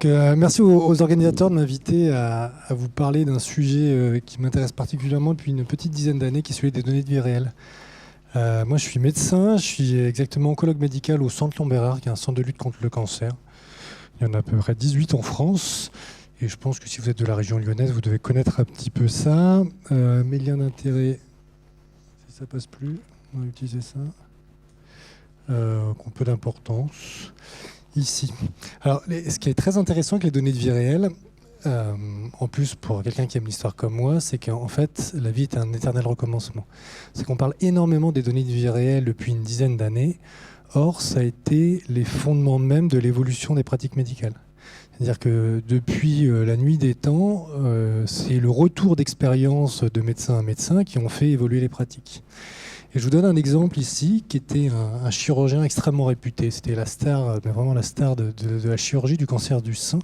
Donc, merci aux organisateurs de m'inviter à vous parler d'un sujet qui m'intéresse particulièrement depuis une petite dizaine d'années, qui est celui des données de vie réelle. Moi, je suis médecin, je suis exactement oncologue médical au Centre Lombérard, qui est un centre de lutte contre le cancer. Il y en a à peu près 18 en France. Et je pense que si vous êtes de la région lyonnaise, vous devez connaître un petit peu ça. Mes liens d'intérêt, si ça passe plus, on va utiliser ça. Qui ont peu d'importance. Ici. Alors, ce qui est très intéressant avec les données de vie réelle, en plus pour quelqu'un qui aime l'histoire comme moi, c'est qu'en fait, la vie est un éternel recommencement. C'est qu'on parle énormément des données de vie réelle depuis une dizaine d'années. Or, ça a été les fondements même de l'évolution des pratiques médicales. C'est-à-dire que depuis la nuit des temps, c'est le retour d'expérience de médecin à médecin qui ont fait évoluer les pratiques. Et je vous donne un exemple ici, qui était un chirurgien extrêmement réputé. C'était la star, mais vraiment la star de la chirurgie du cancer du sein,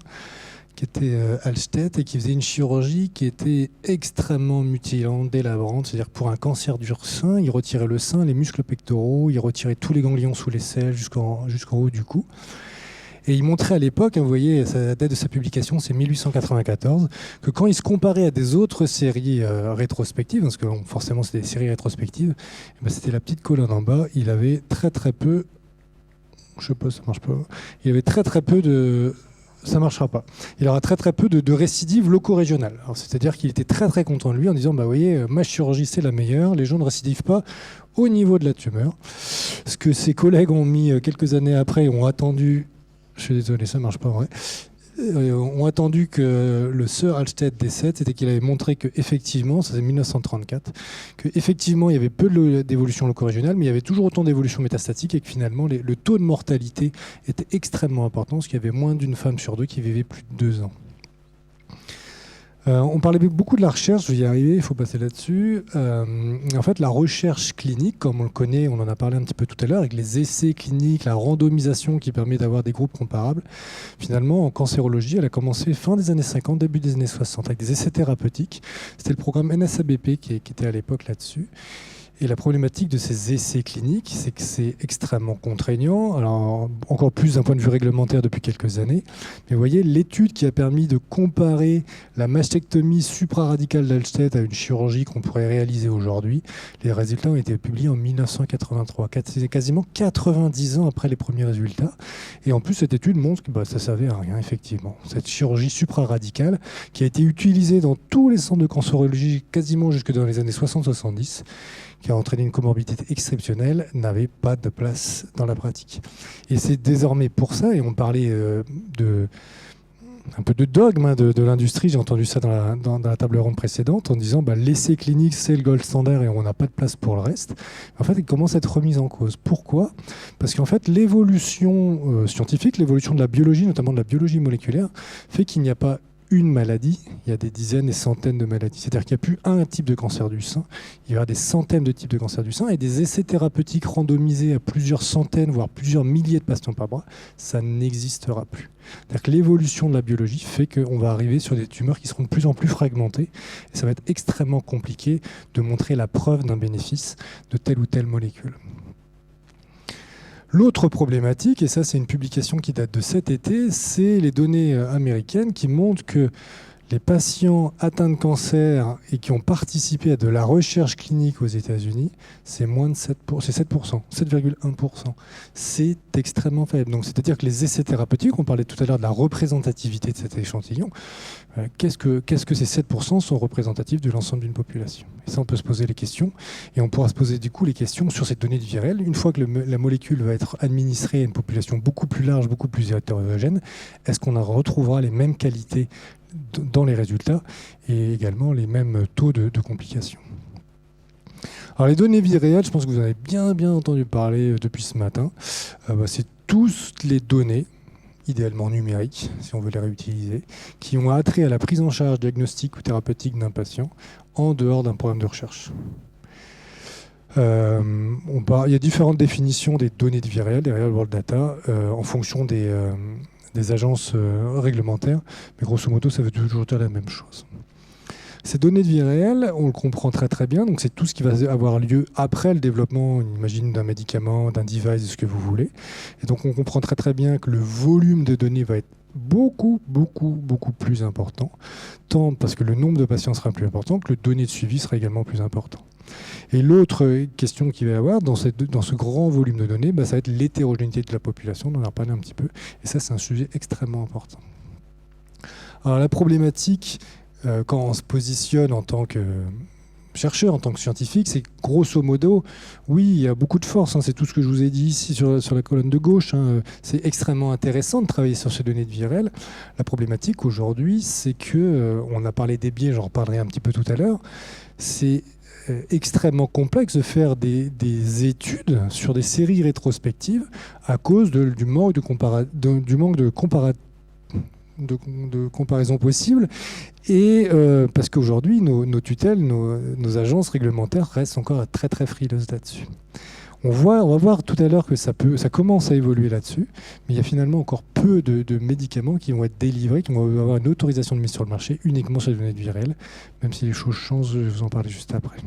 qui était Alstedt, et qui faisait une chirurgie qui était extrêmement mutilante, délabrante. C'est-à-dire que pour un cancer du sein, il retirait le sein, les muscles pectoraux, il retirait tous les ganglions sous les selles jusqu'en haut du cou. Et il montrait à l'époque, vous voyez, la date de sa publication, c'est 1894, que quand il se comparait à des autres séries rétrospectives, parce que forcément c'était des séries rétrospectives, c'était la petite colonne en bas, il avait très peu, je sais pas, ça marche pas, il avait très peu de... Ça marchera pas. Il aura très peu de récidives locaux-régionales. C'est-à-dire qu'il était très content de lui en disant, bah, vous voyez, ma chirurgie c'est la meilleure, les gens ne récidivent pas au niveau de la tumeur. Ce que ses collègues ont mis quelques années après, ont attendu... Je suis désolé, ça ne marche pas en vrai. On a attendu que le Sir Alstedt décède, c'était qu'il avait montré qu'effectivement, ça c'est 1934, qu'effectivement il y avait peu d'évolution loco-régionale, mais il y avait toujours autant d'évolution métastatique et que finalement le taux de mortalité était extrêmement important, parce qu'il y avait moins d'une femme sur deux qui vivait plus de 2 ans. On parlait beaucoup de la recherche, je vais y arriver, il faut passer là-dessus. En fait, la recherche clinique, comme on le connaît, on en a parlé un petit peu tout à l'heure, avec les essais cliniques, la randomisation qui permet d'avoir des groupes comparables, finalement, en cancérologie, elle a commencé fin des années 50, début des années 60, avec des essais thérapeutiques. C'était le programme NSABP qui était à l'époque là-dessus. Et la problématique de ces essais cliniques, c'est que c'est extrêmement contraignant, alors encore plus d'un point de vue réglementaire depuis quelques années. Mais vous voyez, l'étude qui a permis de comparer la mastectomie supraradicale d'Alstedt à une chirurgie qu'on pourrait réaliser aujourd'hui, les résultats ont été publiés en 1983, quasiment 90 ans après les premiers résultats. Et en plus, cette étude montre que ça ne servait à rien, effectivement. Cette chirurgie supraradicale, qui a été utilisée dans tous les centres de cancérologie quasiment jusque dans les années 60-70, qui a entraîné une comorbidité exceptionnelle, n'avait pas de place dans la pratique. Et c'est désormais pour ça, et on parlait un peu de dogme de l'industrie, j'ai entendu ça dans la table ronde précédente, en disant l'essai clinique c'est le gold standard et on n'a pas de place pour le reste. En fait, il commence à être remis en cause. Pourquoi ? Parce qu'en fait, l'évolution scientifique, l'évolution de la biologie, notamment de la biologie moléculaire, fait qu'il n'y a pas une maladie, il y a des dizaines et centaines de maladies. C'est-à-dire qu'il n'y a plus un type de cancer du sein, il y aura des centaines de types de cancer du sein et des essais thérapeutiques randomisés à plusieurs centaines, voire plusieurs milliers de patients par mois, ça n'existera plus. C'est-à-dire que l'évolution de la biologie fait qu'on va arriver sur des tumeurs qui seront de plus en plus fragmentées et ça va être extrêmement compliqué de montrer la preuve d'un bénéfice de telle ou telle molécule. L'autre problématique, et ça c'est une publication qui date de cet été, c'est les données américaines qui montrent que les patients atteints de cancer et qui ont participé à de la recherche clinique aux États-Unis, c'est moins de 7%, c'est 7%, 7,1%. C'est extrêmement faible. Donc, c'est-à-dire que les essais thérapeutiques, on parlait tout à l'heure de la représentativité de cet échantillon, qu'est-ce que ces 7% sont représentatifs de l'ensemble d'une population ? Et ça, on peut se poser les questions. Et on pourra se poser du coup les questions sur cette donnée de vie réelle. Une fois que la molécule va être administrée à une population beaucoup plus large, beaucoup plus hétérogène, est-ce qu'on en retrouvera les mêmes qualités dans les résultats et également les mêmes taux de complications. Alors les données vie réelle, je pense que vous en avez bien entendu parler depuis ce matin. C'est toutes les données, idéalement numériques, si on veut les réutiliser, qui ont attrait à la prise en charge diagnostique ou thérapeutique d'un patient en dehors d'un programme de recherche. Il y a différentes définitions des données de vie réelle, des real world data, en fonction des agences réglementaires, mais grosso modo, ça veut toujours dire la même chose. Ces données de vie réelle, on le comprend très bien, donc c'est tout ce qui va avoir lieu après le développement, on imagine, d'un médicament, d'un device, de ce que vous voulez. Et donc on comprend très bien que le volume de données va être beaucoup, beaucoup, beaucoup plus important, tant parce que le nombre de patients sera plus important que le donné de suivi sera également plus important. Et l'autre question qu'il va y avoir dans ce grand volume de données, ça va être l'hétérogénéité de la population, on en a parlé un petit peu, et ça c'est un sujet extrêmement important. Alors la problématique, quand on se positionne en tant que chercheur, en tant que scientifique, c'est grosso modo, oui, il y a beaucoup de force, c'est tout ce que je vous ai dit ici sur la colonne de gauche, c'est extrêmement intéressant de travailler sur ces données de vie réelle. La problématique aujourd'hui, c'est que, on a parlé des biais, j'en reparlerai un petit peu tout à l'heure, c'est extrêmement complexe de faire des études sur des séries rétrospectives à cause du manque de comparaison possible, et parce qu'aujourd'hui, nos tutelles, nos agences réglementaires restent encore très très frileuses là-dessus. On va voir tout à l'heure que ça commence à évoluer là-dessus, mais il y a finalement encore peu de médicaments qui vont être délivrés, qui vont avoir une autorisation de mise sur le marché uniquement sur les données de vie réelle, même si les choses changent, je vais vous en parler juste après.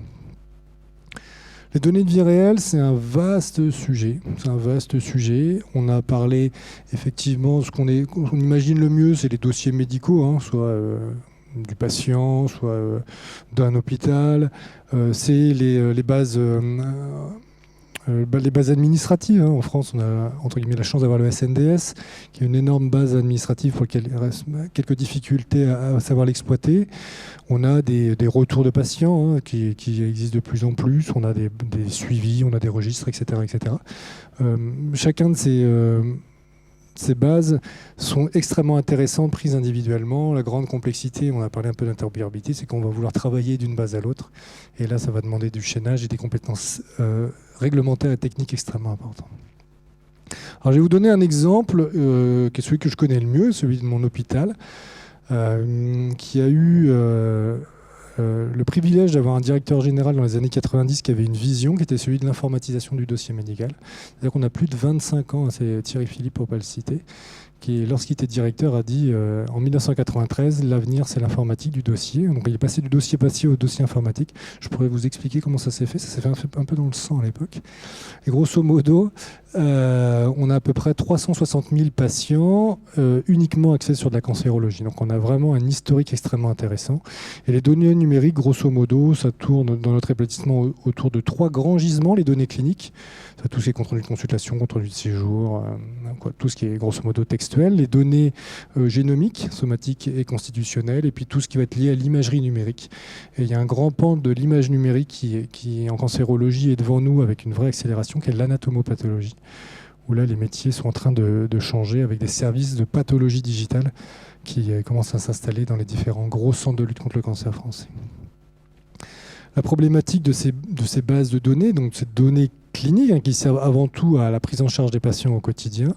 Les données de vie réelle, c'est un vaste sujet. On a parlé effectivement, ce qu'on imagine le mieux, c'est les dossiers médicaux, soit du patient, soit d'un hôpital. C'est les bases administratives. En France, on a entre guillemets la chance d'avoir le SNDS, qui est une énorme base administrative pour laquelle il reste quelques difficultés à savoir l'exploiter. On a des retours de patients qui existent de plus en plus. On a des suivis, on a des registres, etc. etc. Chacun de ces bases sont extrêmement intéressantes, prises individuellement. La grande complexité, on a parlé un peu d'interopérabilité, c'est qu'on va vouloir travailler d'une base à l'autre. Et là, ça va demander du chaînage et des compétences réglementaires et techniques extrêmement importantes. Alors, je vais vous donner un exemple, qui est celui que je connais le mieux, celui de mon hôpital, qui a eu le privilège d'avoir un directeur général dans les années 90 qui avait une vision, qui était celui de l'informatisation du dossier médical. C'est-à-dire qu'on a plus de 25 ans, c'est Thierry Philippe pour ne pas le citer, qui, lorsqu'il était directeur, a dit en 1993, l'avenir c'est l'informatique du dossier. Donc il est passé du dossier papier au dossier informatique. Je pourrais vous expliquer comment ça s'est fait. Ça s'est fait un peu dans le sang à l'époque. Et grosso modo, on a à peu près 360 000 patients uniquement axés sur de la cancérologie. Donc on a vraiment un historique extrêmement intéressant. Et les données numériques, grosso modo, ça tourne dans notre établissement autour de 3 grands gisements, les données cliniques, tout ce qui est compte rendu de consultation, compte rendu de séjour, tout ce qui est grosso modo textuel, les données génomiques, somatiques et constitutionnelles, et puis tout ce qui va être lié à l'imagerie numérique. Et il y a un grand pan de l'image numérique qui en cancérologie est devant nous avec une vraie accélération, qui est l'anatomopathologie, où là les métiers sont en train de changer avec des services de pathologie digitale qui commencent à s'installer dans les différents gros centres de lutte contre le cancer français. La problématique de ces bases de données, donc ces données cliniques qui servent avant tout à la prise en charge des patients au quotidien,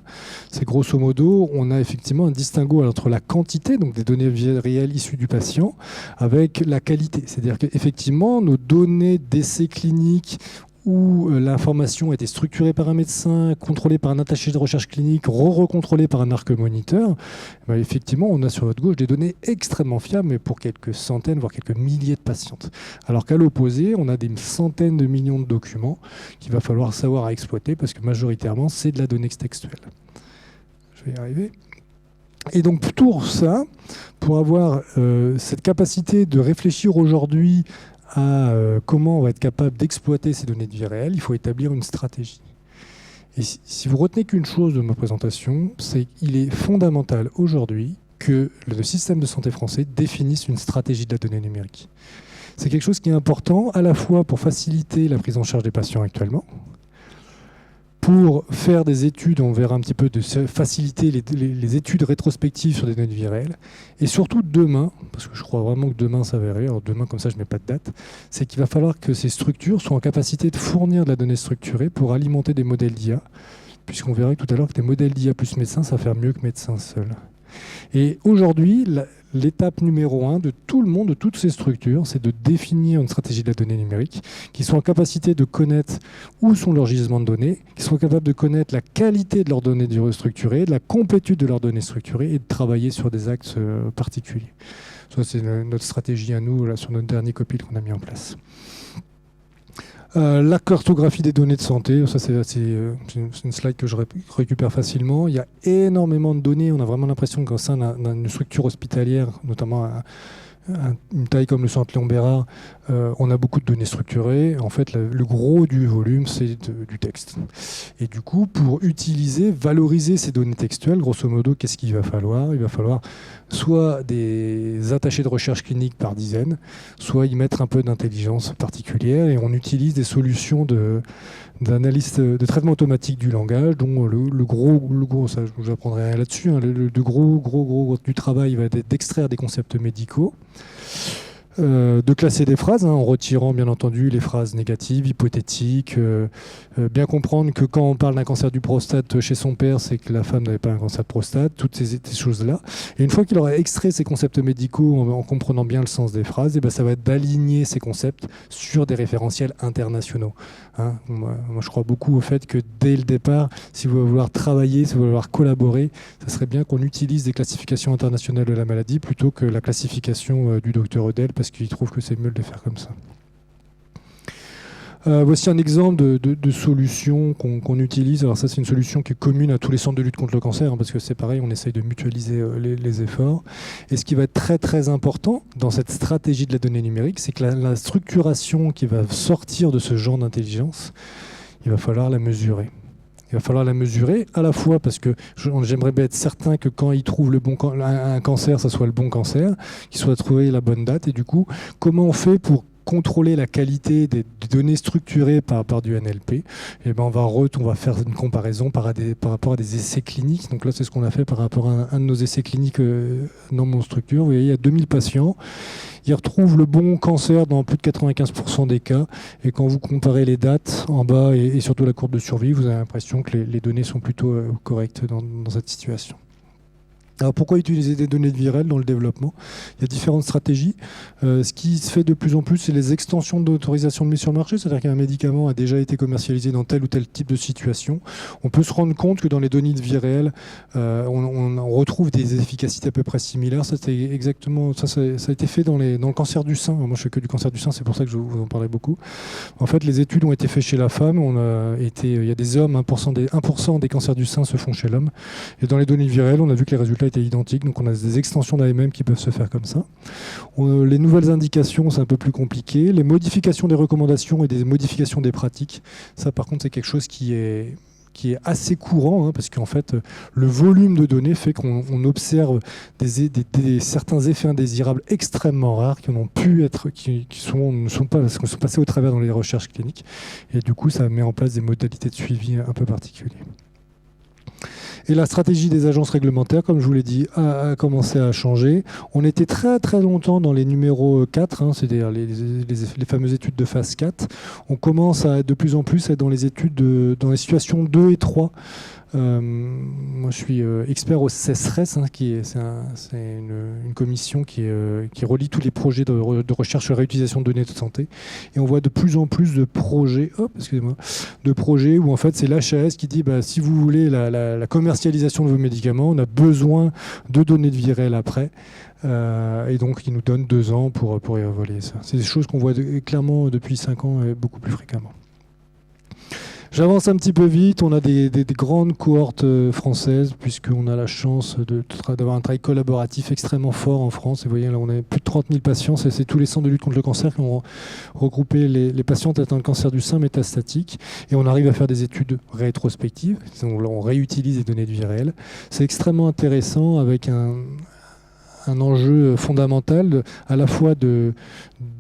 c'est grosso modo, on a effectivement un distinguo entre la quantité, donc des données réelles issues du patient, avec la qualité. C'est-à-dire qu'effectivement, nos données d'essais cliniques où l'information a été structurée par un médecin, contrôlée par un attaché de recherche clinique, recontrôlée par un narcomoniteur, effectivement, on a sur votre gauche des données extrêmement fiables, mais pour quelques centaines, voire quelques milliers de patientes. Alors qu'à l'opposé, on a des centaines de millions de documents qu'il va falloir savoir à exploiter, parce que majoritairement, c'est de la donnée textuelle. Je vais y arriver. Et donc pour ça, pour avoir cette capacité de réfléchir aujourd'hui à comment on va être capable d'exploiter ces données de vie réelle, il faut établir une stratégie. Et si vous retenez qu'une chose de ma présentation, c'est qu'il est fondamental aujourd'hui que le système de santé français définisse une stratégie de la donnée numérique. C'est quelque chose qui est important à la fois pour faciliter la prise en charge des patients actuellement, pour faire des études, on verra un petit peu, de faciliter les études rétrospectives sur des données de vie réelle. Et surtout demain, parce que je crois vraiment que demain ça va arriver, alors demain comme ça je ne mets pas de date, c'est qu'il va falloir que ces structures soient en capacité de fournir de la donnée structurée pour alimenter des modèles d'IA, puisqu'on verra tout à l'heure que des modèles d'IA plus médecins, ça va faire mieux que médecins seuls. Et aujourd'hui, l'étape numéro 1 de tout le monde, de toutes ces structures, c'est de définir une stratégie de la donnée numérique, qui sont en capacité de connaître où sont leurs gisements de données, qui sont capables de connaître la qualité de leurs données structurées, la complétude de leurs données structurées et de travailler sur des axes particuliers. Ça, c'est notre stratégie à nous, là, sur notre dernier copil qu'on a mis en place. La cartographie des données de santé, ça c'est une slide que je récupère facilement. Il y a énormément de données, on a vraiment l'impression qu'au sein d'une structure hospitalière, notamment une taille comme le centre Léon Bérard, on a beaucoup de données structurées. En fait, le gros du volume, c'est du texte. Et du coup, pour valoriser ces données textuelles, grosso modo, qu'est-ce qu'il va falloir? Il va falloir soit des attachés de recherche clinique par dizaines, soit y mettre un peu d'intelligence particulière. Et on utilise des solutions d'analyse de traitement automatique du langage, dont le gros, ça je vous apprendrai rien là-dessus, hein, le gros du travail va être d'extraire des concepts médicaux, de classer des phrases, hein, en retirant bien entendu les phrases négatives, hypothétiques, bien comprendre que quand on parle d'un cancer du prostate chez son père, c'est que la femme n'avait pas un cancer de prostate, toutes ces choses-là. Et une fois qu'il aura extrait ces concepts médicaux en comprenant bien le sens des phrases, et ben ça va être d'aligner ces concepts sur des référentiels internationaux. Hein. Moi, je crois beaucoup au fait que dès le départ, si vous voulez vouloir travailler, si vous voulez vouloir collaborer, ça serait bien qu'on utilise des classifications internationales de la maladie plutôt que la classification du docteur Odell, parce qu'il trouve que c'est mieux de le faire comme ça. Voici un exemple de solution qu'on utilise. Alors ça, c'est une solution qui est commune à tous les centres de lutte contre le cancer, hein, parce que c'est pareil, on essaye de mutualiser les efforts. Et ce qui va être très très important dans cette stratégie de la donnée numérique, c'est que la structuration qui va sortir de ce genre d'intelligence, il va falloir la mesurer. Il va falloir la mesurer à la fois parce que j'aimerais bien être certain que quand il trouve un cancer, ça soit le bon cancer, qu'il soit trouvé la bonne date. Et du coup, comment on fait pour contrôler la qualité des données structurées par du NLP? Et ben on va faire une comparaison par rapport à des essais cliniques. Donc là, c'est ce qu'on a fait par rapport à un de nos essais cliniques dans mon structure. Vous voyez, il y a 2000 patients. Ils retrouvent le bon cancer dans plus de 95% des cas. Et quand vous comparez les dates en bas et surtout la courbe de survie, vous avez l'impression que les données sont plutôt correctes dans cette situation. Alors pourquoi utiliser des données de VIREL dans le développement? Il y a différentes stratégies. Ce qui se fait de plus en plus, c'est les extensions d'autorisation de mise sur le marché, c'est-à-dire qu'un médicament a déjà été commercialisé dans tel ou tel type de situation. On peut se rendre compte que dans les données de VIREL, on retrouve des efficacités à peu près similaires. Ça a été fait dans le cancer du sein. Moi, je fais que du cancer du sein, c'est pour ça que je vous en parlais beaucoup. En fait, les études ont été faites chez la femme. Il y a des hommes, 1% des cancers du sein se font chez l'homme. Et dans les données de VIREL, on a vu que les résultats étaient identiques, donc on a des extensions d'AMM qui peuvent se faire comme ça. Les nouvelles indications, c'est un peu plus compliqué. Les modifications des recommandations et des modifications des pratiques, ça par contre c'est quelque chose qui est assez courant, hein, parce qu'en fait le volume de données fait qu'on observe certains effets indésirables extrêmement rares qui sont passés au travers dans les recherches cliniques, et du coup ça met en place des modalités de suivi un peu particulières. Et la stratégie des agences réglementaires, comme je vous l'ai dit, a commencé à changer. On était très très longtemps dans les numéros 4, hein, c'est-à-dire les fameuses études de phase 4. On commence de plus en plus à être dans les études dans les situations 2 et 3. Moi, je suis expert au CESRES, hein, c'est une commission qui relie tous les projets de recherche sur la réutilisation de données de santé. Et on voit de plus en plus de projets, où en fait c'est l'HAS qui dit si vous voulez la commercialisation de vos médicaments, on a besoin de données de VIREL après. Et donc, il nous donne 2 ans pour évaluer ça. C'est des choses qu'on voit clairement depuis 5 ans et beaucoup plus fréquemment. J'avance un petit peu vite, on a des grandes cohortes françaises, puisqu'on a la chance d'avoir un travail collaboratif extrêmement fort en France. Et vous voyez, là, on a plus de 30 000 patients, c'est tous les centres de lutte contre le cancer qui ont regroupé les patients atteints de cancer du sein métastatique. Et on arrive à faire des études rétrospectives, on réutilise les données de VIREL. C'est extrêmement intéressant avec un enjeu fondamental, à la fois d'un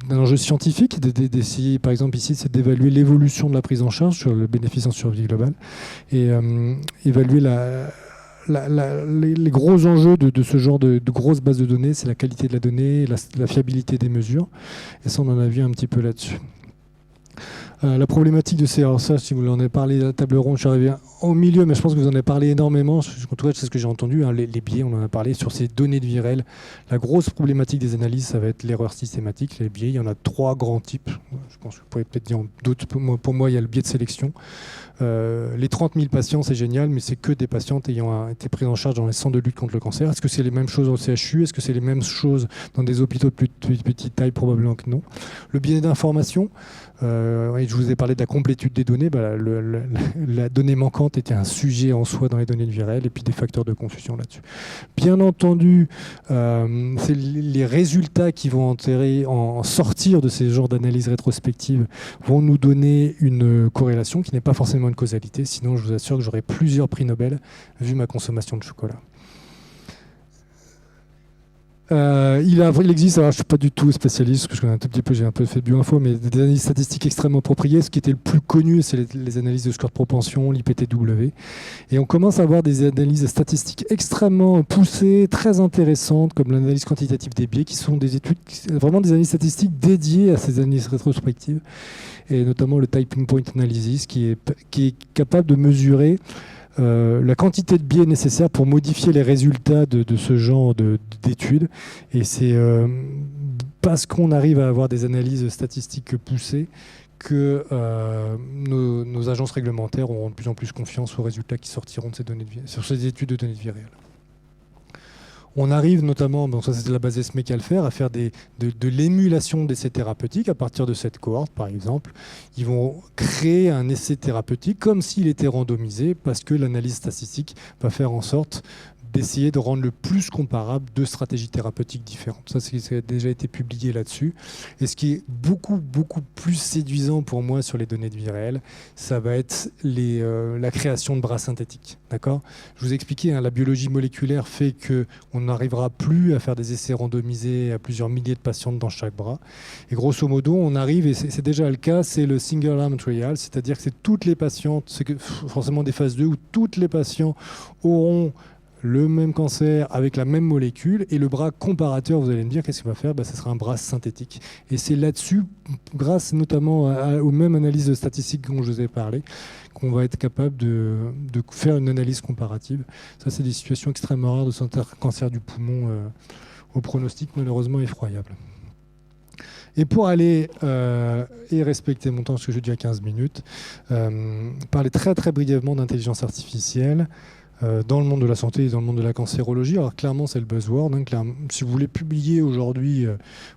enjeu scientifique, d'essayer, par exemple ici, c'est d'évaluer l'évolution de la prise en charge sur le bénéfice en survie globale, et évaluer les gros enjeux de ce genre de grosses bases de données, c'est la qualité de la donnée, la fiabilité des mesures, et ça on en a vu un petit peu là-dessus. La problématique de ces... Alors ça, si vous en avez parlé à la table ronde, je suis arrivé au milieu, mais je pense que vous en avez parlé énormément. En tout cas, c'est ce que j'ai entendu. Hein, les biais, on en a parlé sur ces données de VIREL. La grosse problématique des analyses, ça va être l'erreur systématique. Les biais, il y en a 3 grands types. Je pense que vous pourriez peut-être dire d'autres. Pour moi, il y a le biais de sélection. Les 30 000 patients, c'est génial, mais c'est que des patientes ayant été prises en charge dans les centres de lutte contre le cancer. Est-ce que c'est les mêmes choses au CHU? Est-ce que c'est les mêmes choses dans des hôpitaux de plus petite taille? Probablement que non. Le biais d'information, je je vous ai parlé de la complétude des données, la donnée manquante était un sujet en soi dans les données de vie réelle, et puis des facteurs de confusion là-dessus. Bien entendu, c'est les résultats qui vont en sortir de ces genres d'analyses rétrospectives vont nous donner une corrélation qui n'est pas forcément une causalité, sinon je vous assure que j'aurai plusieurs prix Nobel vu ma consommation de chocolat. Il existe, alors je ne suis pas du tout spécialiste, parce que je connais un tout petit peu, j'ai un peu fait bioinfo, mais des analyses statistiques extrêmement appropriées. Ce qui était le plus connu, c'est les analyses de score de propension, l'IPTW. Et on commence à avoir des analyses statistiques extrêmement poussées, très intéressantes, comme l'analyse quantitative des biais, qui sont des études, vraiment des analyses statistiques dédiées à ces analyses rétrospectives, et notamment le Typing Point Analysis, qui est capable de mesurer la quantité de biais nécessaire pour modifier les résultats de ce genre d'études. Et c'est parce qu'on arrive à avoir des analyses statistiques poussées que nos agences réglementaires auront de plus en plus confiance aux résultats qui sortiront de ces données de vie, sur ces études de données de vie réelles. On arrive notamment, bon, ça c'était la base SME qu'à le faire, à faire de l'émulation d'essais thérapeutiques à partir de cette cohorte, par exemple. Ils vont créer un essai thérapeutique comme s'il était randomisé, parce que l'analyse statistique va faire en sorte d'essayer de rendre le plus comparable deux stratégies thérapeutiques différentes. Ça a déjà été publié là-dessus. Et ce qui est beaucoup, beaucoup plus séduisant pour moi sur les données de vie réelle, ça va être la création de bras synthétiques. D'accord ? Je vous ai expliqué, la biologie moléculaire fait qu'on n'arrivera plus à faire des essais randomisés à plusieurs milliers de patientes dans chaque bras. Et grosso modo, on arrive, et c'est déjà le cas, c'est le single arm trial, c'est-à-dire que c'est toutes les patientes, c'est forcément des phases 2 où toutes les patients auront le même cancer avec la même molécule, et le bras comparateur, vous allez me dire, qu'est-ce qu'il va faire ? Ce sera un bras synthétique. Et c'est là-dessus, grâce notamment aux mêmes analyses statistiques dont je vous ai parlé, qu'on va être capable de faire une analyse comparative. Ça, c'est des situations extrêmement rares de cancer du poumon au pronostic malheureusement effroyable. Et pour aller et respecter mon temps, parce que je dis à 15 minutes, parler très très brièvement d'intelligence artificielle, dans le monde de la santé et dans le monde de la cancérologie. Alors clairement, c'est le buzzword. Si vous voulez publier aujourd'hui,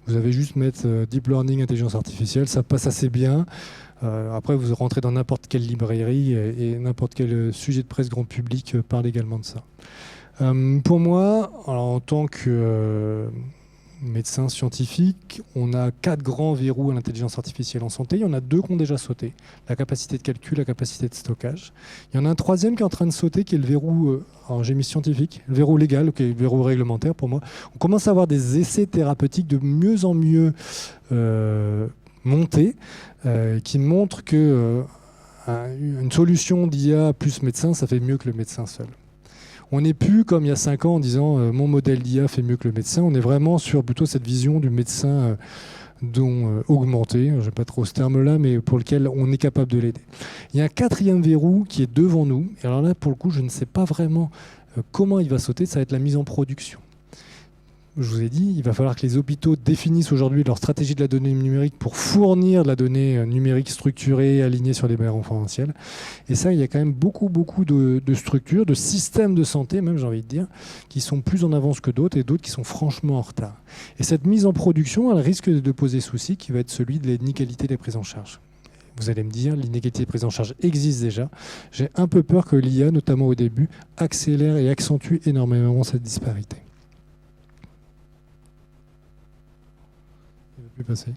vous avez juste mettre Deep Learning, intelligence artificielle, ça passe assez bien. Après, vous rentrez dans n'importe quelle librairie et n'importe quel sujet de presse grand public parle également de ça. Pour moi, alors, en tant que médecin scientifique, on a 4 grands verrous à l'intelligence artificielle en santé. Il y en a 2 qui ont déjà sauté. La capacité de calcul, la capacité de stockage. Il y en a un 3e qui est en train de sauter, qui est le verrou, alors j'ai mis scientifique, le verrou légal, qui est le verrou réglementaire pour moi. On commence à avoir des essais thérapeutiques de mieux en mieux montés, qui montrent que une solution d'IA plus médecin, ça fait mieux que le médecin seul. On n'est plus comme il y a 5 ans en disant mon modèle d'IA fait mieux que le médecin. On est vraiment sur plutôt cette vision du médecin augmenté, je n'ai pas trop ce terme-là, mais pour lequel on est capable de l'aider. Il y a un 4e verrou qui est devant nous. Et alors là, pour le coup, je ne sais pas vraiment comment il va sauter. Ça va être la mise en production. Je vous ai dit, il va falloir que les hôpitaux définissent aujourd'hui leur stratégie de la donnée numérique pour fournir de la donnée numérique structurée, alignée sur des bases référentielles. Et ça, il y a quand même beaucoup de structures, de systèmes de santé, même j'ai envie de dire, qui sont plus en avance que d'autres et d'autres qui sont franchement en retard. Et cette mise en production, elle risque de poser souci qui va être celui de l'inégalité des prises en charge. Vous allez me dire, l'inégalité des prises en charge existe déjà. J'ai un peu peur que l'IA, notamment au début, accélère et accentue énormément cette disparité. Passer.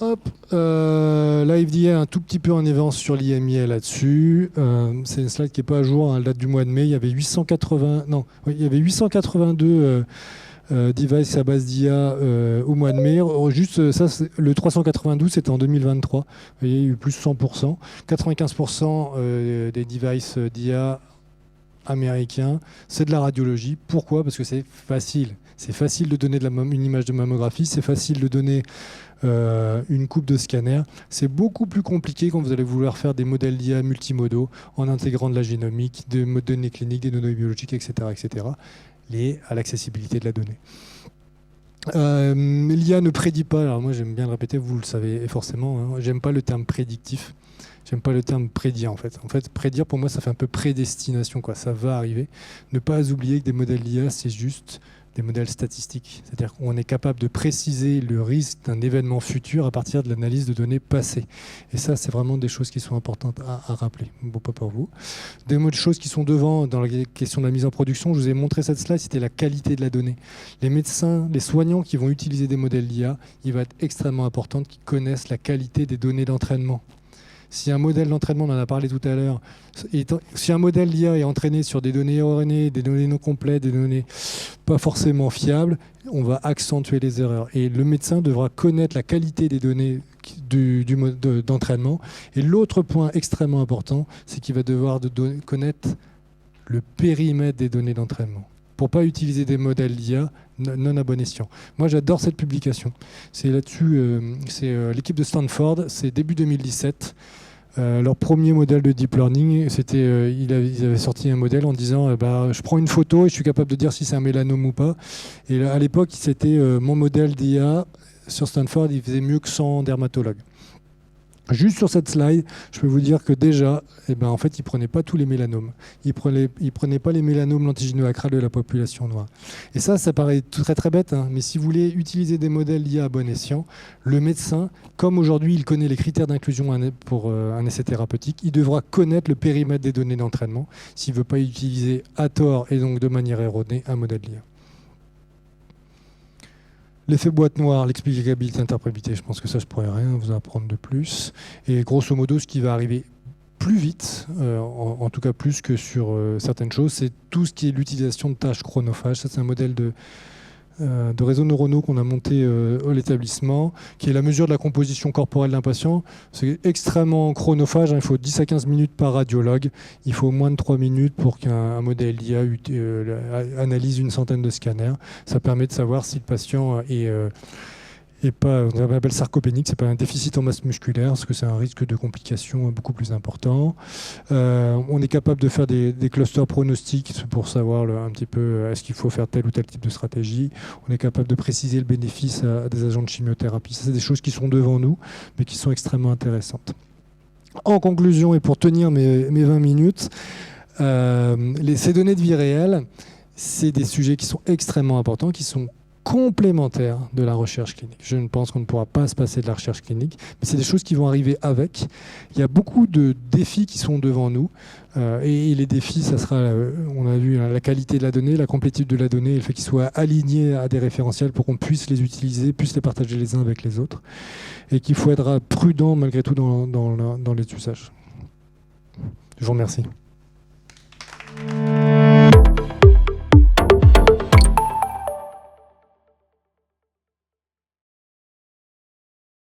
Hop, la FDA a un tout petit peu en avance sur l'IMIA là-dessus. C'est une slide qui n'est pas à jour, elle date du mois de mai. Il y avait 882 devices à base d'IA au mois de mai. Juste ça, le 392, c'était en 2023. Vous voyez, il y a eu plus de 100%. 95% des devices d'IA américains, c'est de la radiologie. Pourquoi ? Parce que c'est facile. C'est facile de donner une image de mammographie, c'est facile de donner une coupe de scanner. C'est beaucoup plus compliqué quand vous allez vouloir faire des modèles d'IA multimodaux en intégrant de la génomique, des données cliniques, des données biologiques, etc., liées à l'accessibilité de la donnée. L'IA ne prédit pas, alors moi j'aime bien le répéter, vous le savez forcément, j'aime pas le terme prédictif. J'aime pas le terme prédire en fait. En fait, prédire pour moi ça fait un peu prédestination, quoi. Ça va arriver. Ne pas oublier que des modèles d'IA, c'est juste des modèles statistiques. C'est-à-dire qu'on est capable de préciser le risque d'un événement futur à partir de l'analyse de données passées. Et ça, c'est vraiment des choses qui sont importantes à rappeler. Bon, pas pour vous. Des choses qui sont devant dans la question de la mise en production, je vous ai montré cette slide, c'était la qualité de la donnée. Les médecins, les soignants qui vont utiliser des modèles d'IA, il va être extrêmement important qu'ils connaissent la qualité des données d'entraînement. Si un modèle d'entraînement, on en a parlé tout à l'heure, si un modèle d'IA est entraîné sur des données erronées, des données non complètes, des données pas forcément fiables, on va accentuer les erreurs. Et le médecin devra connaître la qualité des données d'entraînement. Et l'autre point extrêmement important, c'est qu'il va devoir connaître le périmètre des données d'entraînement pour ne pas utiliser des modèles d'IA non à bon escient. Moi, j'adore cette publication. C'est là-dessus, c'est l'équipe de Stanford, c'est début 2017. Leur premier modèle de deep learning, c'était, ils avaient sorti un modèle en disant je prends une photo et je suis capable de dire si c'est un mélanome ou pas. Et à l'époque, c'était mon modèle d'IA sur Stanford, il faisait mieux que 100 dermatologues. Juste sur cette slide, je peux vous dire que déjà, en fait, ils ne prenaient pas tous les mélanomes. Ils ne prenaient pas les mélanomes lentiginoacrales de la population noire. Et ça paraît très très bête, hein, mais si vous voulez utiliser des modèles d'IA à bon escient, le médecin, comme aujourd'hui il connaît les critères d'inclusion pour un essai thérapeutique, il devra connaître le périmètre des données d'entraînement s'il ne veut pas utiliser à tort et donc de manière erronée un modèle d'IA. L'effet boîte noire, l'explicabilité, l'interprétabilité, je pense que ça, je ne pourrais rien vous apprendre de plus. Et grosso modo, ce qui va arriver plus vite, en tout cas plus que sur certaines choses, c'est tout ce qui est l'utilisation de tâches chronophages. Ça, c'est un modèle de réseaux neuronaux qu'on a monté à l'établissement, qui est la mesure de la composition corporelle d'un patient. C'est extrêmement chronophage, hein, il faut 10 à 15 minutes par radiologue, il faut moins de 3 minutes pour qu'un modèle d'IA analyse une centaine de scanners. Ça permet de savoir si le patient est pas, on appelle sarcopénique, c'est pas un déficit en masse musculaire, parce que c'est un risque de complications beaucoup plus important. On est capable de faire des clusters pronostiques pour savoir un petit peu est-ce qu'il faut faire tel ou tel type de stratégie. On est capable de préciser le bénéfice à des agents de chimiothérapie. Ça, c'est des choses qui sont devant nous, mais qui sont extrêmement intéressantes. En conclusion, et pour tenir mes 20 minutes, ces données de vie réelle, c'est des sujets qui sont extrêmement importants, qui sont complémentaire de la recherche clinique. Je ne pense qu'on ne pourra pas se passer de la recherche clinique, mais c'est des choses qui vont arriver avec. Il y a beaucoup de défis qui sont devant nous, et les défis, ça sera, on a vu, la qualité de la donnée, la complétude de la donnée, le fait qu'ils soient alignés à des référentiels pour qu'on puisse les utiliser, puisse les partager les uns avec les autres, et qu'il faut être prudent malgré tout dans les usages. Je vous remercie.